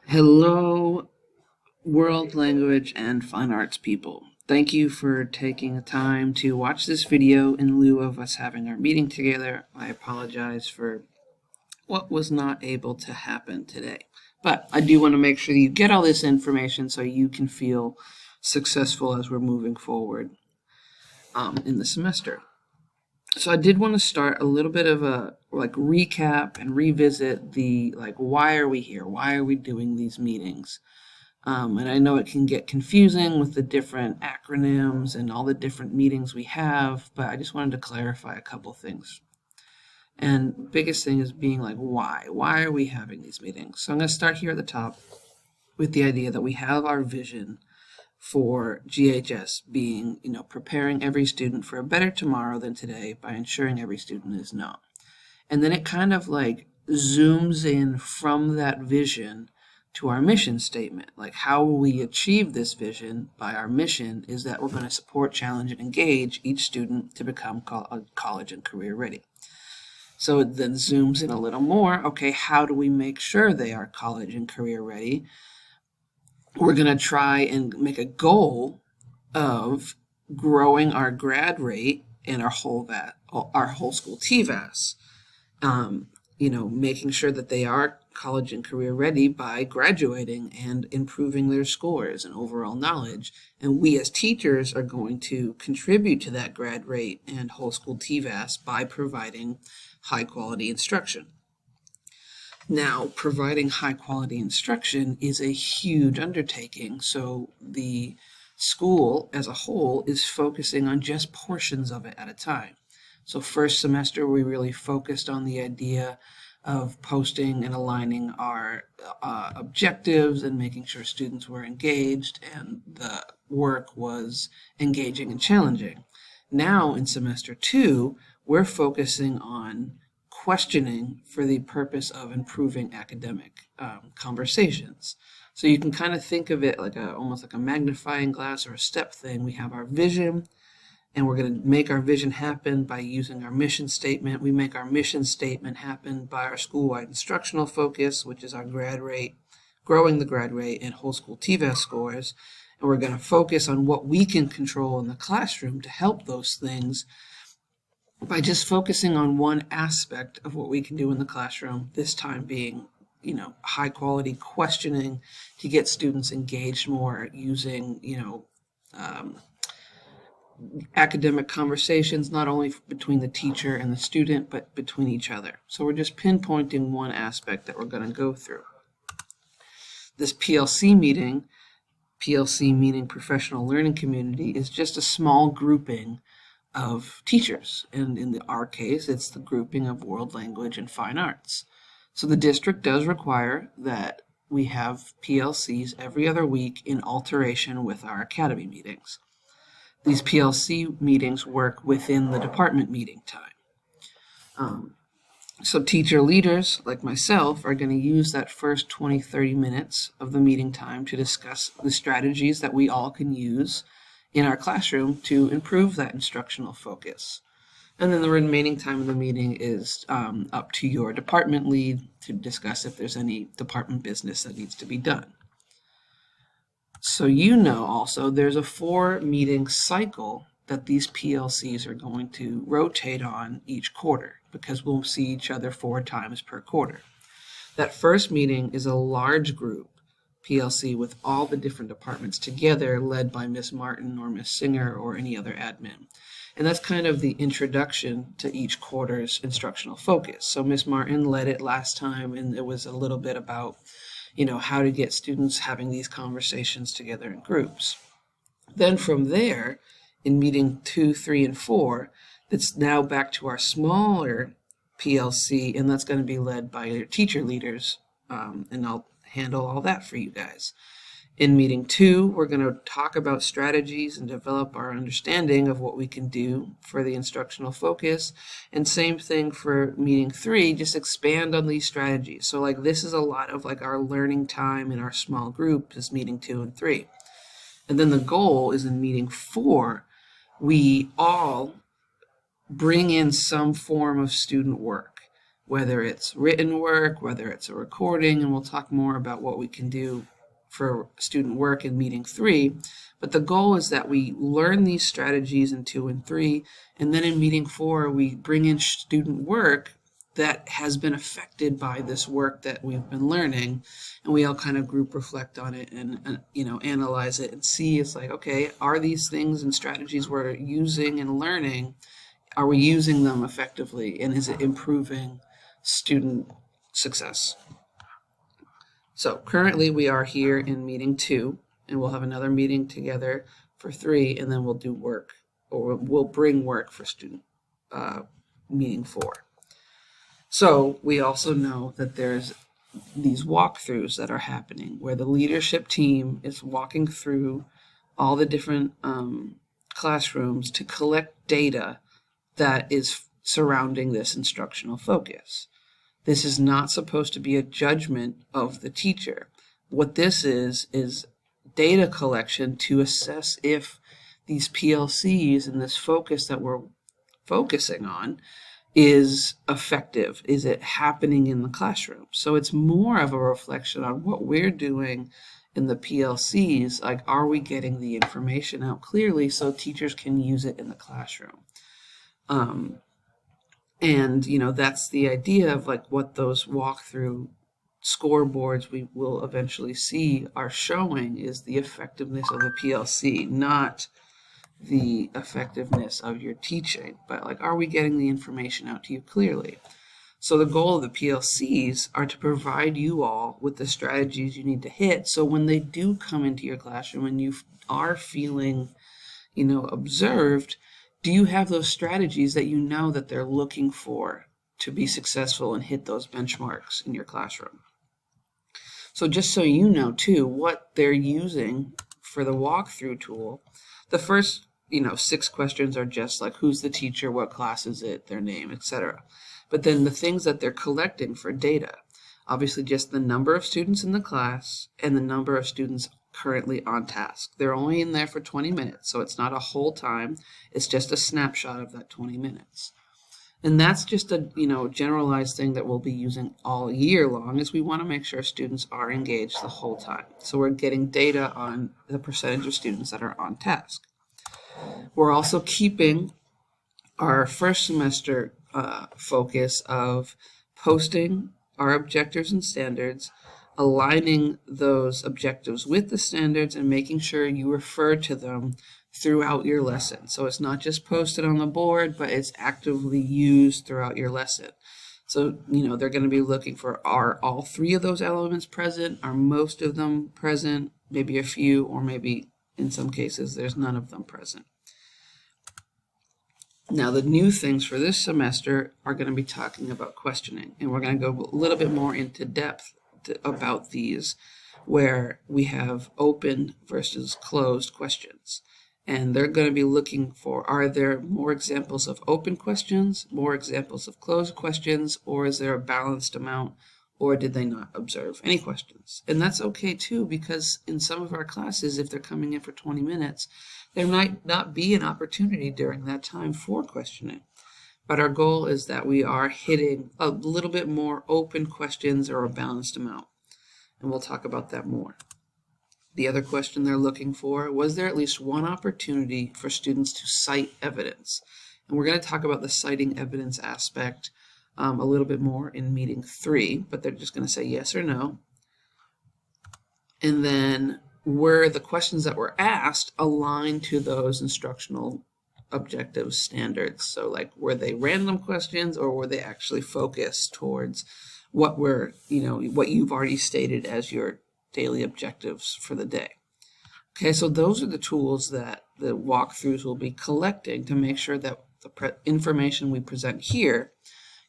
Hello, world language and fine arts people. Thank you for taking the time to watch this video in lieu of us having our meeting together. I apologize for what was not able to happen today. But I do want to make sure that you get all this information so you can feel successful as we're moving forward in the semester. So I did want to start a little bit of a recap and revisit the why are we here? Why are we doing these meetings? And I know it can get confusing with the different acronyms and all the different meetings we have, but I just wanted to clarify a couple things. And biggest thing is being why? Why are we having these meetings? So I'm going to start here at the top with the idea that we have our vision for GHS being, preparing every student for a better tomorrow than today by ensuring every student is known. And then it kind of zooms in from that vision to our mission statement. How will we achieve this vision by our mission is that we're going to support, challenge, and engage each student to become college and career ready. So it then zooms in a little more. Okay, how do we make sure they are college and career ready? We're going to try and make a goal of growing our grad rate and our whole school TVAS. Making sure that they are college and career ready by graduating and improving their scores and overall knowledge. And we as teachers are going to contribute to that grad rate and whole school TVAS by providing high quality instruction. Now, providing high quality instruction is a huge undertaking, so the school as a whole is focusing on just portions of it at a time. So first semester, we really focused on the idea of posting and aligning our objectives and making sure students were engaged and the work was engaging and challenging. Now in semester 2, we're focusing on questioning for the purpose of improving academic conversations. So you can kind of think of it almost like a magnifying glass or a step thing. We have our vision, and we're going to make our vision happen by using our mission statement. We make our mission statement happen by our school-wide instructional focus, which is our grad rate, growing the grad rate, and whole school TVAS scores. And we're going to focus on what we can control in the classroom to help those things by just focusing on one aspect of what we can do in the classroom, this time being, high quality questioning to get students engaged more using, academic conversations, not only between the teacher and the student, but between each other. So we're just pinpointing one aspect that we're going to go through. This PLC meeting, PLC meaning Professional Learning Community, is just a small grouping of teachers, and in our case it's the grouping of world language and fine arts. So the district does require that we have PLCs every other week in alteration with our academy meetings. These PLC meetings work within the department meeting time. So teacher leaders like myself are going to use that first 20-30 minutes of the meeting time to discuss the strategies that we all can use in our classroom to improve that instructional focus. And then the remaining time of the meeting is up to your department lead to discuss if there's any department business that needs to be done. So also there's a 4-meeting cycle that these PLCs are going to rotate on each quarter, because we'll see each other 4 times per quarter. That first meeting is a large group PLC with all the different departments together, led by Miss Martin or Miss Singer or any other admin. And that's kind of the introduction to each quarter's instructional focus. So Miss Martin led it last time, and it was a little bit about, how to get students having these conversations together in groups. Then from there, in meeting 2, 3, and 4, it's now back to our smaller PLC, and that's going to be led by your teacher leaders, and I'll handle all that for you guys. In meeting 2, we're going to talk about strategies and develop our understanding of what we can do for the instructional focus. And same thing for meeting 3, just expand on these strategies. So this is a lot of our learning time in our small group is meeting 2 and 3. And then the goal is in meeting 4, we all bring in some form of student work. whether it's written work, whether it's a recording, and we'll talk more about what we can do for student work in meeting 3. But the goal is that we learn these strategies in 2 and 3, and then in meeting 4, we bring in student work that has been affected by this work that we've been learning, and we all kind of group reflect on it and analyze it and see, it's like, okay, are these things and strategies we're using and learning, are we using them effectively, and is it improving student success? So currently we are here in meeting 2, and we'll have another meeting together for 3, and then we'll do work, or we'll bring work for student meeting 4. So we also know that there's these walkthroughs that are happening where the leadership team is walking through all the different classrooms to collect data that is surrounding this instructional focus. This is not supposed to be a judgment of the teacher. What this is data collection to assess if these PLCs and this focus that we're focusing on is effective. Is it happening in the classroom? So it's more of a reflection on what we're doing in the PLCs, like, are we getting the information out clearly so teachers can use it in the classroom? And that's the idea of like what those walkthrough scoreboards we will eventually see are showing is the effectiveness of the PLC, not the effectiveness of your teaching, but like, are we getting the information out to you clearly? So the goal of the PLCs are to provide you all with the strategies you need to hit, so when they do come into your classroom and you are feeling observed, do you have those strategies that you know that they're looking for to be successful and hit those benchmarks in your classroom? So just so you know too, what they're using for the walkthrough tool, the first 6 questions are just like, who's the teacher, what class is it, their name, etc. But then the things that they're collecting for data, obviously just the number of students in the class and the number of students currently on task. They're only in there for 20 minutes, so it's not a whole time. It's just a snapshot of that 20 minutes. And that's just a generalized thing that we'll be using all year long, is we want to make sure students are engaged the whole time. So we're getting data on the percentage of students that are on task. We're also keeping our first semester focus of posting our objectives and standards, aligning those objectives with the standards, and making sure you refer to them throughout your lesson. So it's not just posted on the board, but it's actively used throughout your lesson. So, they're going to be looking for, are all 3 of those elements present? Are most of them present? Maybe a few, or maybe in some cases there's none of them present. Now, the new things for this semester are going to be talking about questioning, and we're going to go a little bit more into depth about these, where we have open versus closed questions. And they're going to be looking for, are there more examples of open questions, more examples of closed questions, or is there a balanced amount, or did they not observe any questions? And that's okay too, because in some of our classes, if they're coming in for 20 minutes, there might not be an opportunity during that time for questioning. But our goal is that we are hitting a little bit more open questions or a balanced amount. And we'll talk about that more. The other question they're looking for, was there at least one opportunity for students to cite evidence? And we're going to talk about the citing evidence aspect a little bit more in meeting 3, but they're just going to say yes or no. And then were the questions that were asked aligned to those instructional objective standards? So like, were they random questions, or were they actually focused towards what were, what you've already stated as your daily objectives for the day? Okay, so those are the tools that the walkthroughs will be collecting to make sure that the information we present here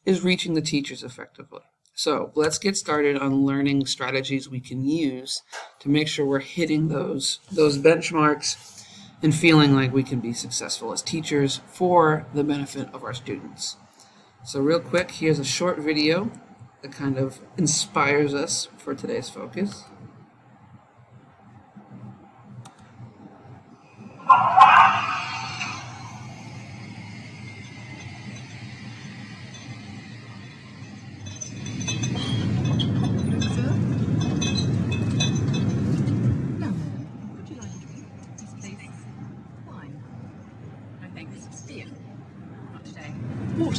is reaching the teachers effectively. So let's get started on learning strategies we can use to make sure we're hitting those benchmarks and feeling like we can be successful as teachers for the benefit of our students. So real quick, here's a short video that kind of inspires us for today's focus.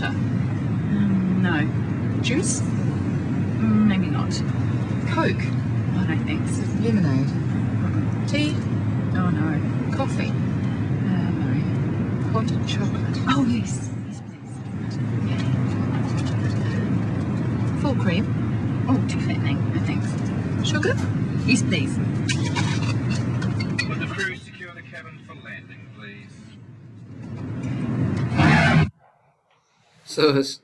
water? No. Juice? Maybe not. Coke? I don't think so. Lemonade. Tea? Oh no. Coffee. No. Hot chocolate. Oh yes. Yes, please. Yeah. Full cream? Oh, too fattening. No thanks. Sugar? Yes, please. Would the crew secure the cabin for landing, please? So it's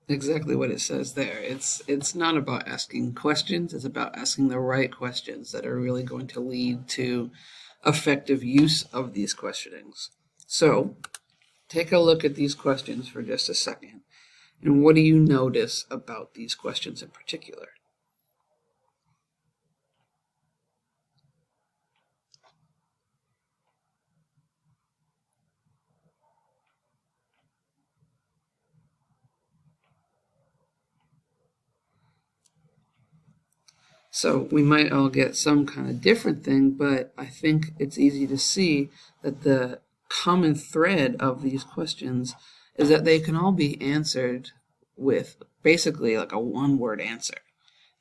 exactly what it says there. It's not about asking questions, it's about asking the right questions that are really going to lead to effective use of these questionings. So take a look at these questions for just a second. And what do you notice about these questions in particular? So we might all get some kind of different thing, but I think it's easy to see that the common thread of these questions is that they can all be answered with basically like a one-word answer.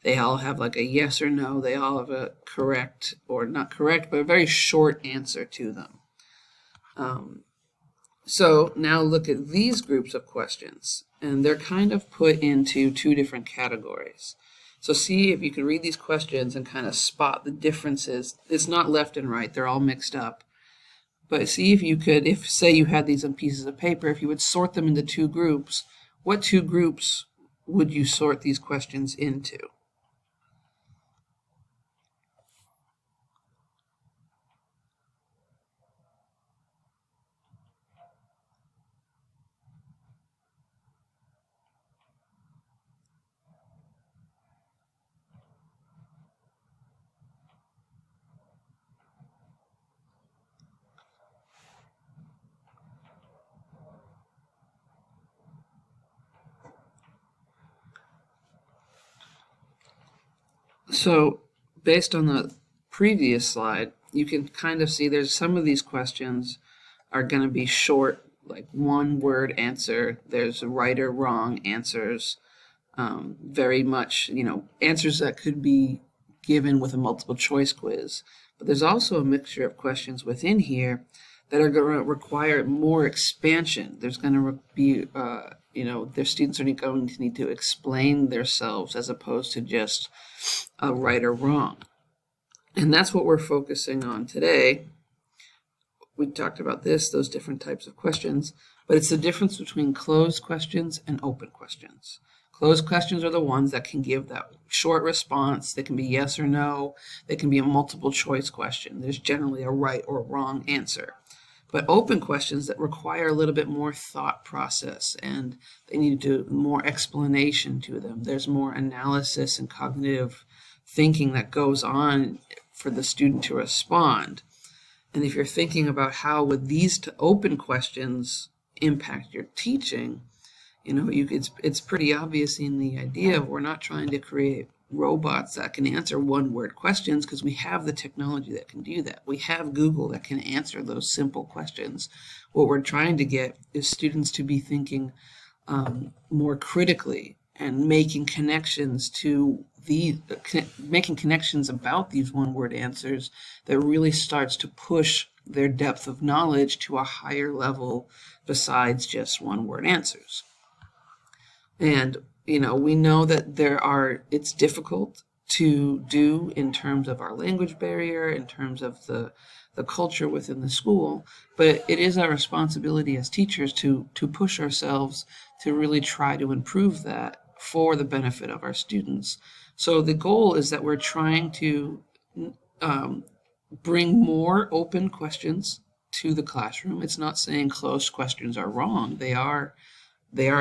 They all have like a yes or no. They all have a correct or not correct, but a very short answer to them. So now look at these groups of questions, and they're kind of put into two different categories. So see if you can read these questions and kind of spot the differences. It's not left and right, they're all mixed up. But see if you could, if say you had these on pieces of paper, if you would sort them into two groups, what two groups would you sort these questions into? So based on the previous slide, you can kind of see there's some of these questions are going to be short, like one word answer. There's right or wrong answers, very much, answers that could be given with a multiple choice quiz. But there's also a mixture of questions within here that are going to require more expansion. There's going to be, their students are going to need to explain themselves as opposed to just a right or wrong. And that's what we're focusing on today. We talked about those different types of questions, but it's the difference between closed questions and open questions. Closed questions are the ones that can give that short response. They can be yes or no. They can be a multiple choice question. There's generally a right or wrong answer. But open questions that require a little bit more thought process, and they need to do more explanation to them. There's more analysis and cognitive thinking that goes on for the student to respond. And if you're thinking about how would these open questions impact your teaching, it's pretty obvious in the idea of we're not trying to create robots that can answer one-word questions, because we have the technology that can do that. We have Google that can answer those simple questions. What we're trying to get is students to be thinking more critically and making connections about these one-word answers that really starts to push their depth of knowledge to a higher level besides just one-word answers. And we know that it's difficult to do in terms of our language barrier, in terms of the culture within the school, but it is our responsibility as teachers to push ourselves to really try to improve that for the benefit of our students. So the goal is that we're trying to bring more open questions to the classroom. It's not saying closed questions are wrong. They are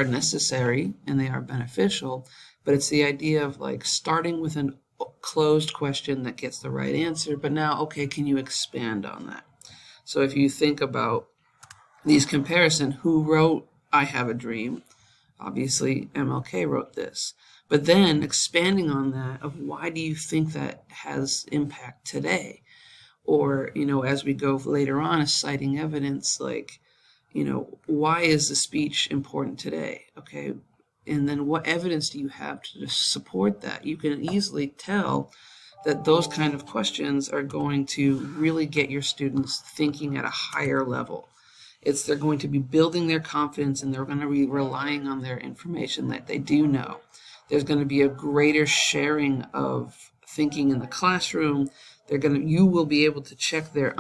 necessary and they are beneficial, but it's the idea of like starting with a closed question that gets the right answer, but now, okay, can you expand on that? So if you think about these comparison, who wrote I Have a Dream? Obviously, MLK wrote this. But then expanding on that of why do you think that has impact today? Or, as we go later on, is citing evidence like, why is the speech important today? Okay. And then what evidence do you have to support that? You can easily tell that those kind of questions are going to really get your students thinking at a higher level. They're going to be building their confidence, and they're going to be relying on their information that they do know. There's going to be a greater sharing of thinking in the classroom. You will be able to check their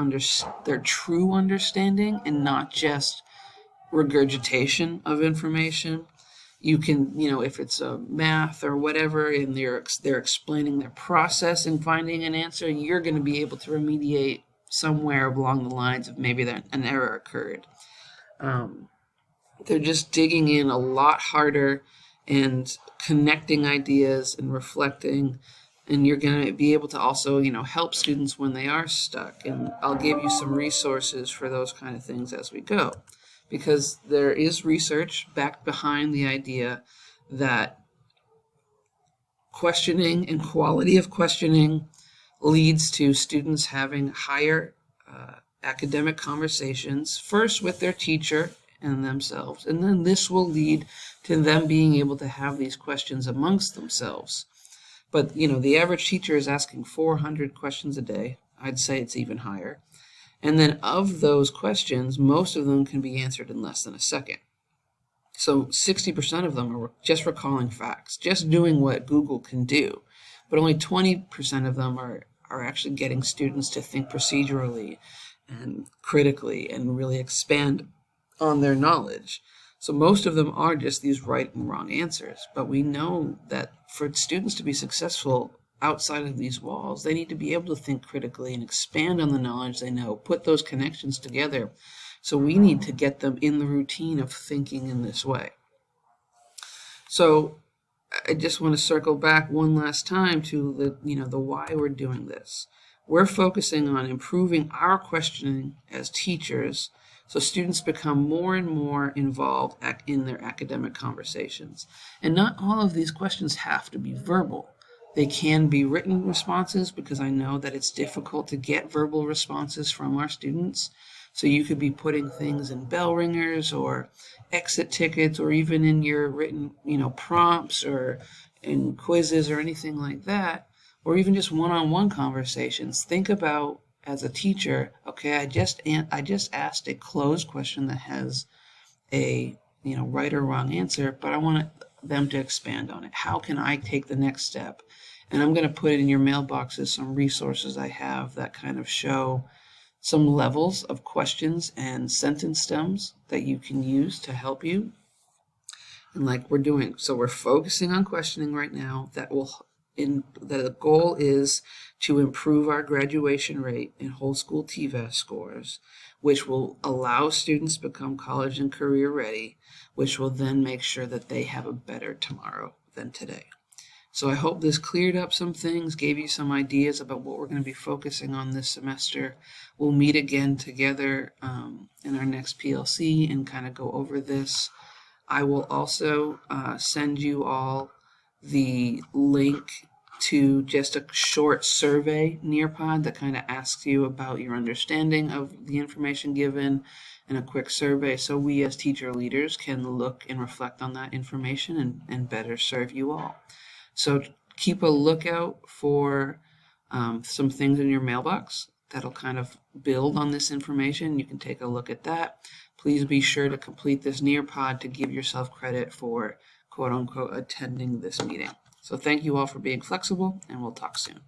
true understanding and not just regurgitation of information. You can, if it's a math or whatever, and they're explaining their process and finding an answer, you're going to be able to remediate somewhere along the lines of maybe that an error occurred. They're just digging in a lot harder and connecting ideas and reflecting. And you're going to be able to also, help students when they are stuck. And I'll give you some resources for those kind of things as we go. Because there is research back behind the idea that questioning and quality of questioning leads to students having higher academic conversations, first with their teacher and themselves. And then this will lead to them being able to have these questions amongst themselves. But, the average teacher is asking 400 questions a day. I'd say it's even higher. And then of those questions, most of them can be answered in less than a second. So 60% of them are just recalling facts, just doing what Google can do. But only 20% of them are actually getting students to think procedurally and critically and really expand on their knowledge. So most of them are just these right and wrong answers. But we know that for students to be successful outside of these walls, they need to be able to think critically and expand on the knowledge they know, put those connections together. So we need to get them in the routine of thinking in this way. So I just want to circle back one last time to the why we're doing this. We're focusing on improving our questioning as teachers, so students become more and more involved in their academic conversations. And not all of these questions have to be verbal. They can be written responses, because I know that it's difficult to get verbal responses from our students. So you could be putting things in bell ringers or exit tickets, or even in your written, prompts or in quizzes or anything like that, or even just one-on-one conversations. Think about, as a teacher, okay, I just asked a closed question that has a right or wrong answer, but I want them to expand on it. How can I take the next step? And I'm going to put in your mailboxes some resources I have that kind of show some levels of questions and sentence stems that you can use to help you. And like we're doing, so we're focusing on questioning right now. The goal is to improve our graduation rate and whole school TVAS scores, which will allow students to become college and career ready, which will then make sure that they have a better tomorrow than today. So I hope this cleared up some things, gave you some ideas about what we're going to be focusing on this semester. We'll meet again together in our next PLC and kind of go over this. I will also send you all the link to just a short survey Nearpod that kind of asks you about your understanding of the information given, and a quick survey so we as teacher leaders can look and reflect on that information and better serve you all. So keep a lookout for some things in your mailbox that'll kind of build on this information. You can take a look at that. Please be sure to complete this Nearpod to give yourself credit for quote unquote attending this meeting. So thank you all for being flexible, and we'll talk soon.